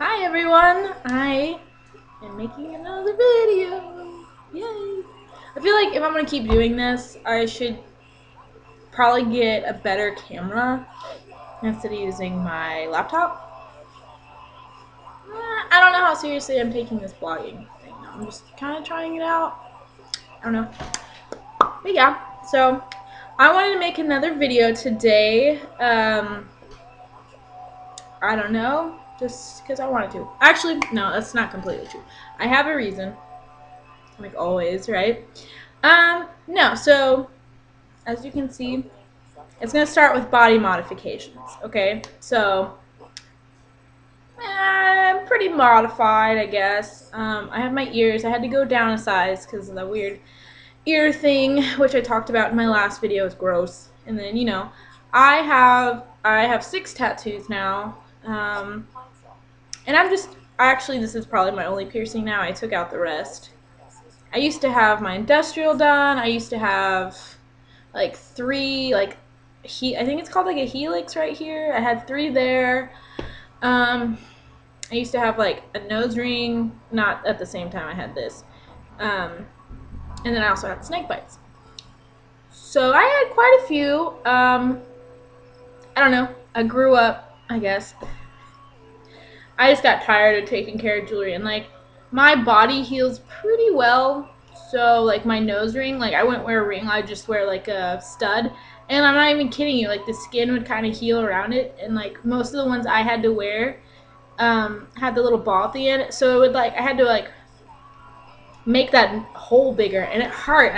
Hi everyone! I am making another video. Yay! I feel like if I'm gonna keep doing this, I should probably get a better camera instead of using my laptop. I don't know how seriously I'm taking this blogging thing. I'm just kind of trying it out. I don't know. But yeah, so I wanted to make another video today. I don't know, just because I wanted to. Actually, no, that's not completely true. I have a reason. Like always, right? No, so as you can see, it's gonna start with body modifications, okay? So I'm pretty modified, I guess. I have my ears. I had to go down a size because of the weird ear thing, which I talked about in my last video. It's gross. And then, I have 6 tattoos now. And actually, this is probably my only piercing now. I took out the rest. I used to have my industrial done. I used to have like 3, I think it's called like a helix right here. I had 3 there. I used to have like a nose ring, not at the same time I had this. And then I also had snake bites. So I had quite a few. I don't know. I grew up, I guess. I just got tired of taking care of jewelry, and like my body heals pretty well. So like my nose ring, like I wouldn't wear a ring, I'd just wear like a stud. And I'm not even kidding you, like the skin would kind of heal around it, and like most of the ones I had to wear had the little ball at the end, so it would I had to like make that hole bigger, and it hurt.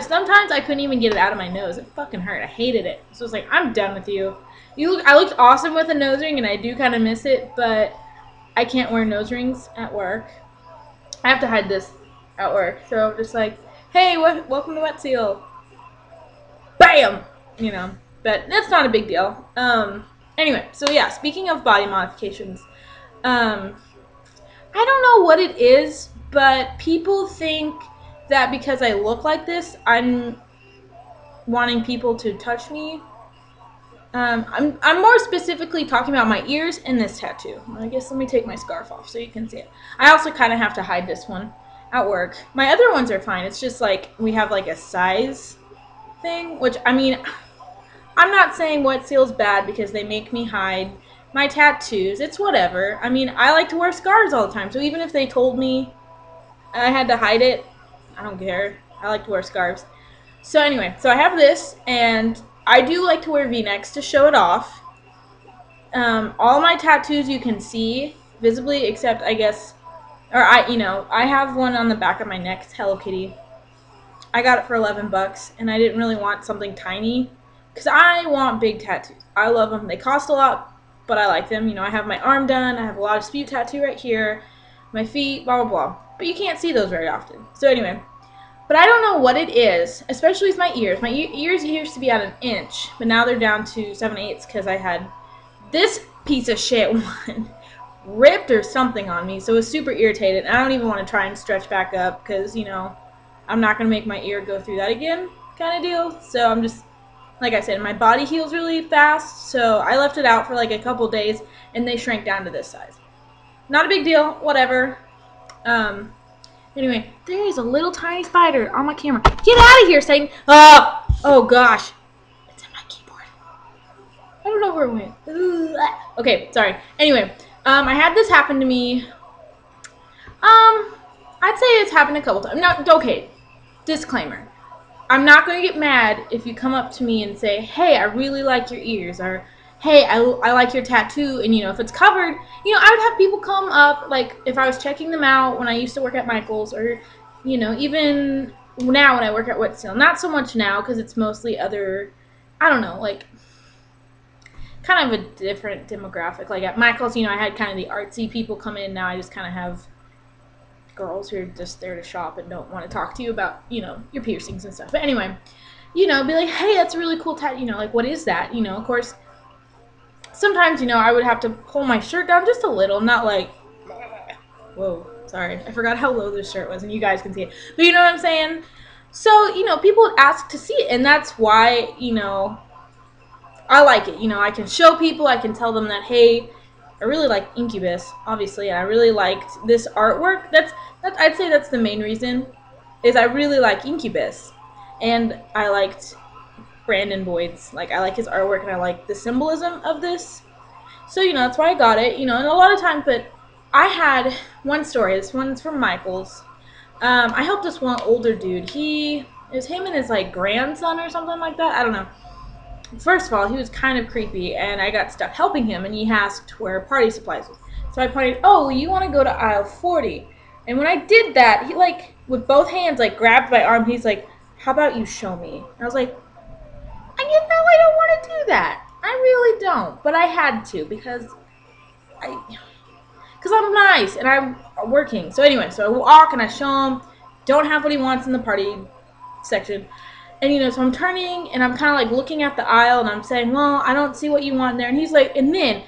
Sometimes I couldn't even get it out of my nose. It fucking hurt. I hated it. So it's like, I'm done with you. I looked awesome with a nose ring, and I do kind of miss it, but I can't wear nose rings at work. I have to hide this at work. So just like, hey, welcome to Wet Seal. Bam! But that's not a big deal. Anyway, so yeah, speaking of body modifications, I don't know what it is, but people think that because I look like this, I'm wanting people to touch me. I'm more specifically talking about my ears and this tattoo. I guess let me take my scarf off so you can see it. I also kind of have to hide this one at work. My other ones are fine. It's just like we have like a size thing, which I mean, I'm not saying Wet Seal's bad because they make me hide my tattoos. It's whatever. I mean, I like to wear scarves all the time, so even if they told me I had to hide it, I don't care. I like to wear scarves. So anyway, so I have this, and I do like to wear V-necks to show it off. All my tattoos you can see visibly, except I guess, I have one on the back of my neck. It's Hello Kitty. I got it for $11, and I didn't really want something tiny, because I want big tattoos. I love them. They cost a lot, but I like them. I have my arm done. I have a lot of speed tattoo right here. My feet, blah, blah, blah. But you can't see those very often. So anyway, but I don't know what it is, especially with my ears. My ears used to be at 1 inch, but now they're down to 7/8 because I had this piece of shit one ripped or something on me, so it was super irritated. I don't even want to try and stretch back up because, I'm not going to make my ear go through that again kind of deal. So I'm just, like I said, my body heals really fast, so I left it out for like a couple days, and they shrank down to this size. Not a big deal, whatever. Anyway, there is a little tiny spider on my camera. Get out of here, Satan! Oh gosh. It's in my keyboard. I don't know where it went. Okay, sorry. Anyway, I had this happen to me. I'd say it's happened a couple times. Okay, disclaimer. I'm not going to get mad if you come up to me and say, hey, I really like your ears, or hey, I like your tattoo, and if it's covered, I would have people come up, like if I was checking them out when I used to work at Michael's, or even now when I work at Wet Seal. Not so much now because it's mostly other, I don't know, like kind of a different demographic. Like at Michael's, I had kind of the artsy people come in. Now I just kind of have girls who are just there to shop and don't want to talk to you about, your piercings and stuff. But anyway, be like, hey, that's a really cool tattoo, like, what is that? Of course, sometimes, I would have to pull my shirt down just a little, not like, whoa, sorry, I forgot how low this shirt was, and you guys can see it, but you know what I'm saying? So, people would ask to see it, and that's why, I like it. I can show people, I can tell them that, hey, I really like Incubus, obviously. I really liked this artwork. I'd say that's the main reason, is I really like Incubus. And I liked Brandon Boyd's. Like, I like his artwork and I like the symbolism of this. So, that's why I got it, and a lot of times, but I had one story. This one's from Michael's. I helped this one older dude. It was him and his, like, grandson or something like that. I don't know. First of all, he was kind of creepy, and I got stuck helping him, and he asked where party supplies was. So I pointed, oh, well, you want to go to aisle 40. And when I did that, he, like, with both hands, like, grabbed my arm. He's like, how about you show me? And I was like, I don't want to do that. I really don't. But I had to because I'm nice and I'm working. So anyway, so I walk and I show him. Don't have what he wants in the party section. And, so I'm turning and I'm kind of like looking at the aisle and I'm saying, well, I don't see what you want there. And he's like, and then,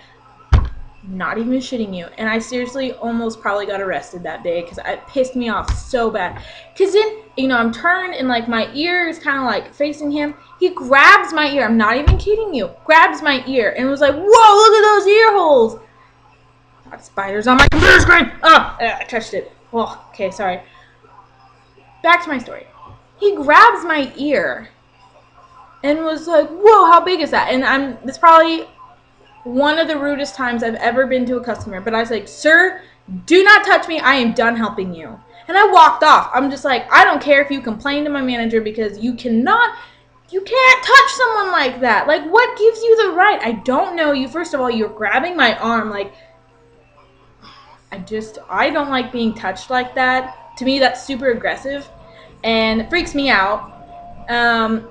not even shitting you. And I seriously almost probably got arrested that day because it pissed me off so bad. Because then, I'm turned and like my ear is kind of like facing him. He grabs my ear. I'm not even kidding you. Grabs my ear and was like, whoa, look at those ear holes. Got spiders on my computer screen. Oh, I touched it. Oh, okay, sorry. Back to my story. He grabs my ear and was like, whoa, how big is that? And it's probably one of the rudest times I've ever been to a customer. But I was like, sir, do not touch me. I am done helping you. And I walked off. I'm just like, I don't care if you complain to my manager because you can't touch someone like that. Like, what gives you the right? I don't know you. First of all, you're grabbing my arm. Like, I don't like being touched like that. To me, that's super aggressive. And it freaks me out.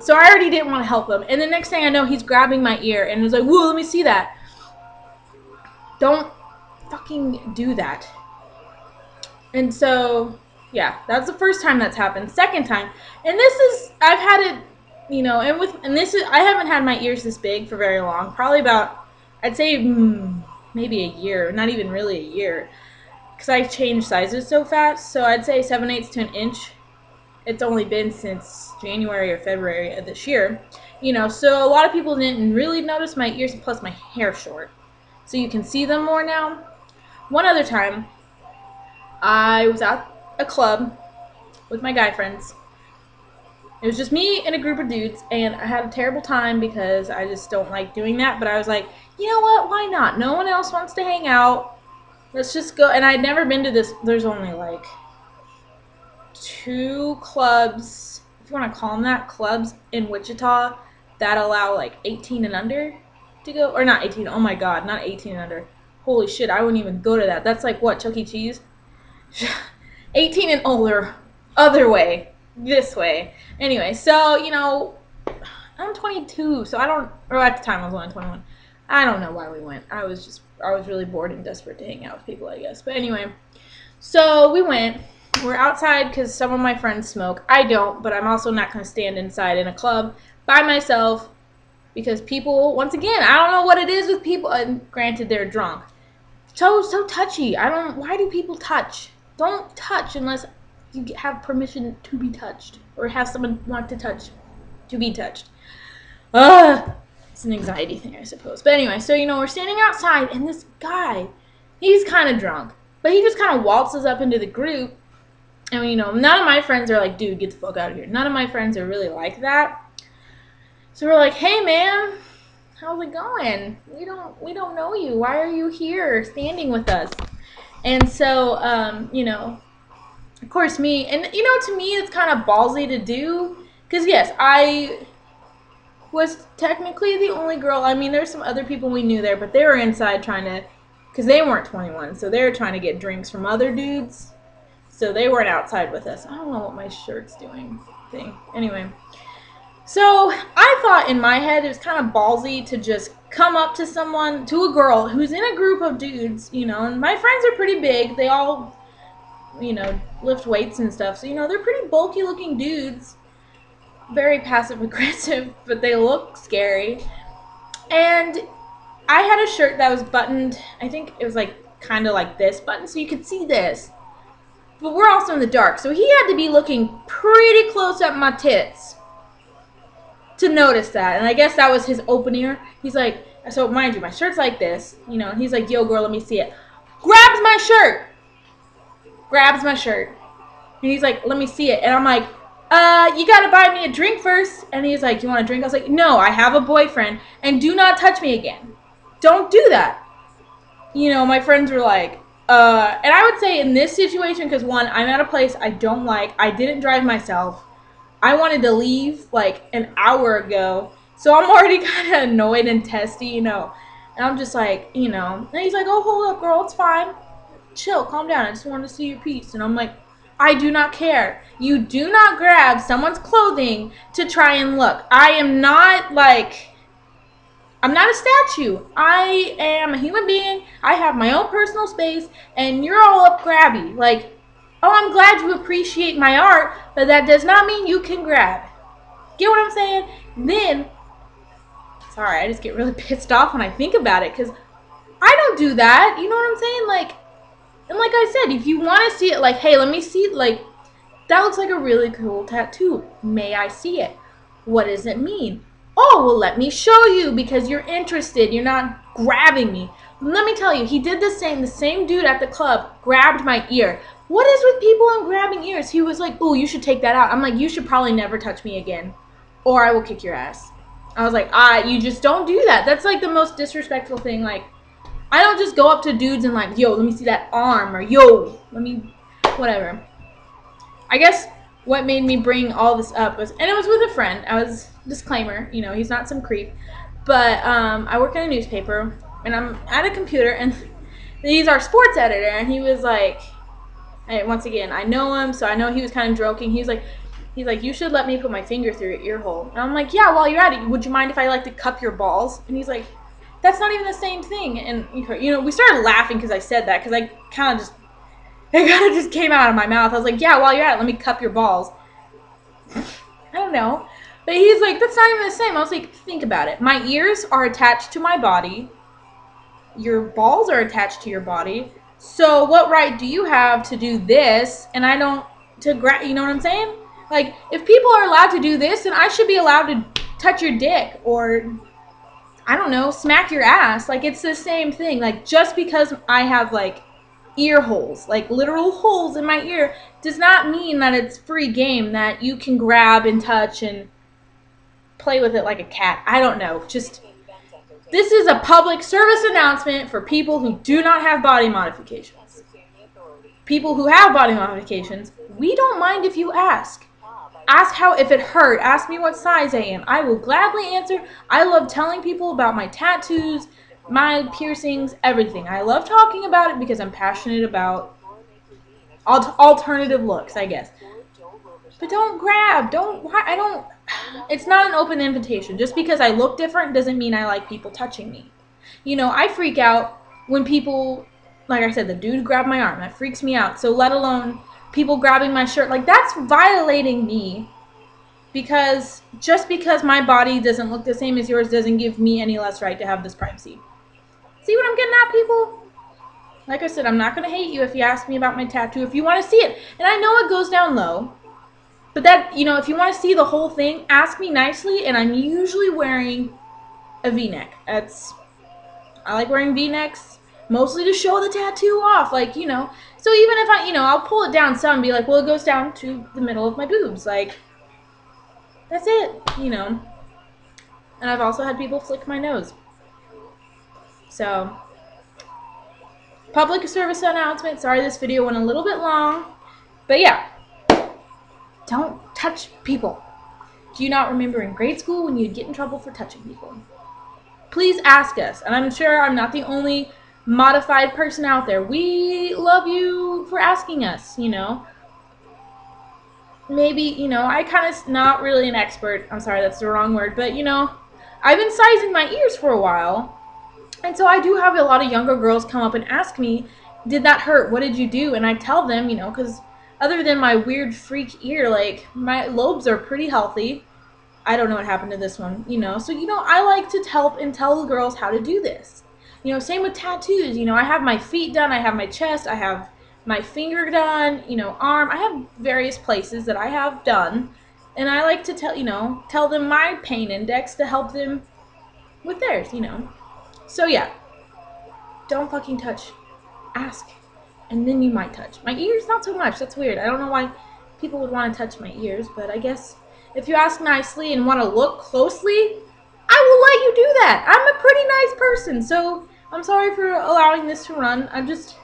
So I already didn't want to help him. And the next thing I know, he's grabbing my ear and was like, whoa, let me see that. Don't fucking do that. And so, yeah, that's the first time that's happened. Second time, and I've had it, I haven't had my ears this big for very long. Probably about, I'd say maybe a year, not even really a year. Because I change sizes so fast. So I'd say 7/8 to an inch. It's only been since January or February of this year. So a lot of people didn't really notice my ears, plus my hair short. So you can see them more now. One other time, I was at a club with my guy friends. It was just me and a group of dudes, and I had a terrible time because I just don't like doing that. But I was like, you know what? Why not? No one else wants to hang out. Let's just go. And I'd never been to this. There's only like 2 clubs, if you want to call them that, clubs in Wichita that allow like 18 and under to go. Or not 18. Oh my God, not 18 and under. Holy shit, I wouldn't even go to that. That's like what, Chuck E. Cheese? 18 and older. Other way. This way. Anyway, so, I'm 22, so at the time I was only 21. I don't know why we went. I was really bored and desperate to hang out with people, I guess. But anyway, so we went. We're outside because some of my friends smoke. I don't, but I'm also not going to stand inside in a club by myself because people, once again, I don't know what it is with people. And granted, they're drunk. So touchy. Why do people touch? Don't touch unless you have permission to be touched or have someone want to be touched. It's an anxiety thing, I suppose. But anyway, so, we're standing outside and this guy, he's kind of drunk, but he just kind of waltzes up into the group. And, none of my friends are like, dude, get the fuck out of here. None of my friends are really like that. So we're like, hey, man, how's it going? We don't know you. Why are you here standing with us? And so, of course me, and, to me, it's kind of ballsy to do. Because, yes, I was technically the only girl. I mean, there's some other people we knew there, but they were inside trying to, because they weren't 21. So they were trying to get drinks from other dudes. So they weren't outside with us. I don't know what my shirt's doing thing. Anyway. So I thought in my head it was kind of ballsy to just come up to a girl who's in a group of dudes, and my friends are pretty big. They all, lift weights and stuff. So, they're pretty bulky looking dudes. Very passive aggressive, but they look scary. And I had a shirt that was buttoned. I think it was like kind of like this button, so you could see this. But we're also in the dark, so he had to be looking pretty close at my tits to notice that. And I guess that was his opener. He's like, So mind you, my shirt's like this, you know, and he's like, yo, girl, let me see it. Grabs my shirt. Grabs my shirt. And he's like, let me see it. And I'm like, you gotta buy me a drink first. And he's like, you want a drink? I was like, no, I have a boyfriend. And do not touch me again. Don't do that. You know, my friends were like, and I would say in this situation, because one, I'm at a place I don't like. I didn't drive myself. I wanted to leave like an hour ago. So I'm already kind of annoyed and testy, you know. And I'm just like, you know. And he's like, oh, hold up, girl. It's fine. Chill, calm down. I just wanted to see your piece. And I'm like, I do not care. You do not grab someone's clothing to try and look. I am not like, I'm not a statue. I am a human being. I have my own personal space, and you're all up grabby. Like, oh, I'm glad you appreciate my art, but that does not mean you can grab. Get what I'm saying? Then, sorry, I just get really pissed off when I think about it, because I don't do that. You know what I'm saying? Like, and like I said, if you want to see it, like, hey, let me see, like, that looks like a really cool tattoo. May I see it? What does it mean? Oh, well, let me show you because you're interested. You're not grabbing me. Let me tell you, he did the same. The same dude at the club grabbed my ear. What is with people and grabbing ears? He was like, oh, you should take that out. I'm like, you should probably never touch me again, or I will kick your ass. I was like, you just don't do that. That's like the most disrespectful thing. Like, I don't just go up to dudes and like, yo, let me see that arm, or yo, let me, whatever. I guess what made me bring all this up was, and it was with a friend. I was, disclaimer, you know, he's not some creep, but I work in a newspaper, and I'm at a computer, and he's our sports editor, and he was like, and once again, I know him, so I know he was kind of joking. He's like, you should let me put my finger through your ear hole. And I'm like, yeah, while you're at it, would you mind if I like to cup your balls? And he's like, that's not even the same thing. And, you know, we started laughing because I said that, because I kind of just came out of my mouth. I was like, yeah, while you're at it, let me cup your balls. I don't know. But he's like, that's not even the same. I was like, think about it. My ears are attached to my body. Your balls are attached to your body. So what right do you have to do this and I don't, to grab, you know what I'm saying? Like, if people are allowed to do this, then I should be allowed to touch your dick or, I don't know, smack your ass. Like, it's the same thing. Like, just because I have, like, ear holes, like literal holes in my ear, does not mean that it's free game, that you can grab and touch and play with it like a cat. I don't know. Just, this is a public service announcement for people who do not have body modifications. People who have body modifications, we don't mind if you ask. Ask how, if it hurt. Ask me what size I am. I will gladly answer. I love telling people about my tattoos, my piercings, everything. I love talking about it because I'm passionate about alternative looks, I guess. But don't grab. It's not an open invitation. Just because I look different doesn't mean I like people touching me. You know, I freak out when people, like I said, the dude grabbed my arm. That freaks me out. So let alone people grabbing my shirt. Like, that's violating me. Because just because my body doesn't look the same as yours doesn't give me any less right to have this privacy. See what I'm getting at, people? Like I said, I'm not going to hate you if you ask me about my tattoo, if you want to see it. And I know it goes down low. But that, you know, if you want to see the whole thing, ask me nicely. And I'm usually wearing a V-neck. I like wearing V-necks, mostly to show the tattoo off. Like, you know. So even if I'll pull it down some and be like, well, it goes down to the middle of my boobs. Like, that's it, you know. And I've also had people flick my nose. So, public service announcement. Sorry this video went a little bit long. But yeah, don't touch people. Do you not remember in grade school when you'd get in trouble for touching people? Please ask us. And I'm sure I'm not the only modified person out there. We love you for asking us, you know. Maybe, you know, I kind of, not really an expert. I'm sorry, that's the wrong word. But, you know, I've been sizing my ears for a while. And so I do have a lot of younger girls come up and ask me, did that hurt? What did you do? And I tell them, you know, because other than my weird freak ear, like, my lobes are pretty healthy. I don't know what happened to this one, you know. So, you know, I like to help and tell the girls how to do this. You know, same with tattoos. You know, I have my feet done. I have my chest. I have my finger done, you know, arm. I have various places that I have done. And I like to tell them my pain index to help them with theirs, you know. So yeah, don't fucking touch. Ask, and then you might touch. My ears, not so much. That's weird. I don't know why people would want to touch my ears, but I guess if you ask nicely and want to look closely, I will let you do that. I'm a pretty nice person, so I'm sorry for allowing this to run. I'm just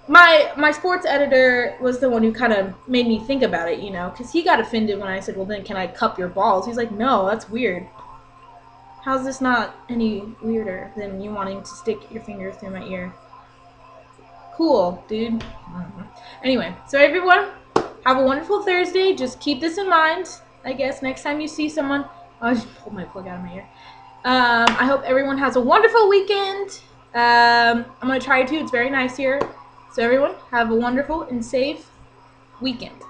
my sports editor was the one who kind of made me think about it, you know, because he got offended when I said, "Well, then can I cup your balls?" He's like, "No, that's weird. How's this not any weirder than you wanting to stick your finger through my ear?" Cool, dude. Anyway, so everyone, have a wonderful Thursday. Just keep this in mind. I guess next time you see someone, I just pulled my plug out of my ear. I hope everyone has a wonderful weekend. I'm gonna try to. It's very nice here. So everyone, have a wonderful and safe weekend.